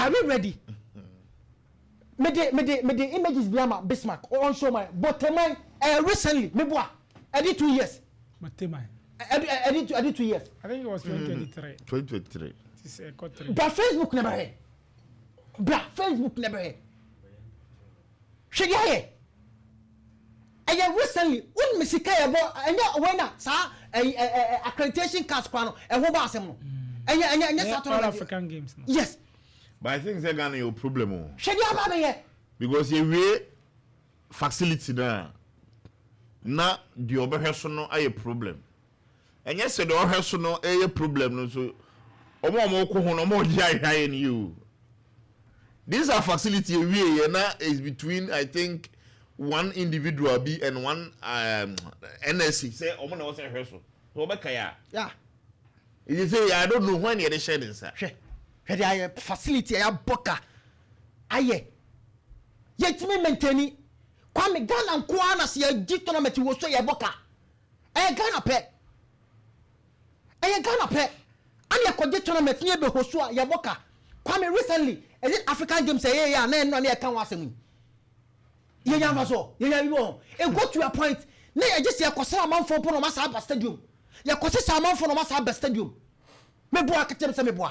Are we ready? Me the images behind Bismarck on show my but my recently me boy I did 2 years. But my I did 2 years. I think it was 2023. 2023. It's a but Facebook never had. But Facebook never had. Should you hear? And recently, when Missy Kaya bought and when accreditation cards, and what about some? And yes, all African games. Yes. But I think they're gonna your problem. Should you have here? Because you way facility there. Na the overhead a problem. And yes, the overhead a problem. No, so you. These are facility we is between I think one individual B and one NSC. Say omo na was rehearsal. So yeah. You say I don't know when you're sharing sir. Hey, facility I boka. Aye. Yet me maintain Kwame Ghana Kwana si G tournament wo so ye boka. Ghana pe. Ghana pe. Ani akogye tournament ni be hoso a ye boka. Kwame recently is it African games say yeah na no na e kan wasem. Ye nya so. Ye nya bi e go to a point na ye just ye kwose amanfo po no ma sa stadium. Ye kwose amanfo no ma sa stadium. Me bo akatem se me bo.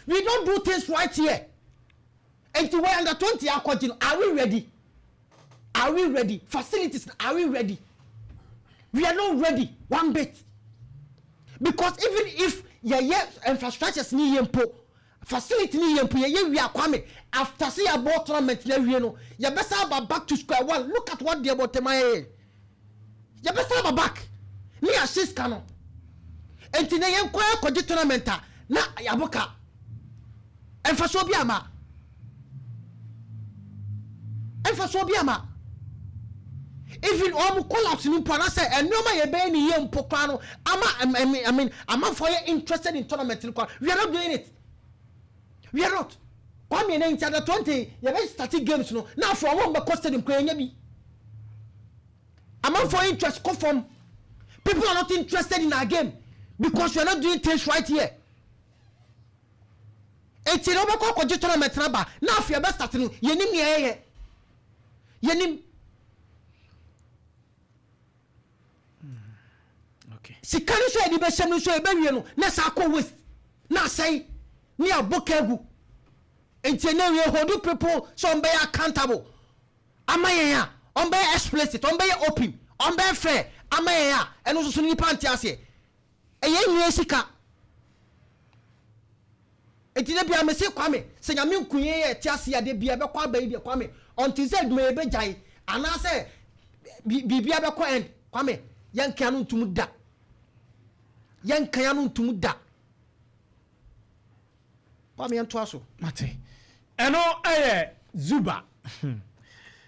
We don't do things right here. And to wear under-20 AFCON, are we ready? Are we ready? Facilities, are we ready? We are not ready one bit. Because even if your infrastructures need impo, facility need impo, we are coming. After see a ball tournament, you best have back to square one. Look at what they about to my head. You best have back. Me assist canon. And today you go to tournament na yaboka. Emfaso biama. Even all collapse in Pana say and no my be ni yem pokano ama I mean for you interested in tournament we are not doing it. We are not. Come in Under-20 you be starting games no now for one be costed in kwenya bi. Ama for interest come from people are not interested in our game because we are not doing things right here. Eti no bako ko tournament na ba na afia be start no yenim ye yenim okay sikani so edi be hyem so e be wie no na sa ko waste na say ni abokagu enti na we hold people so on be accountable amaye ya on be explicit on be open on be fair amaye ya eno so ni panti ase eye nwie sika etine bia me se Kwame se nyame nkunye ye tiase ya de bia be kwa ba yi de Kwame until said me be jai ana se bibia be kwa end Kwame yanka no ntum da yanka ya no ntum da Kwame yanto aso mate eno Zuba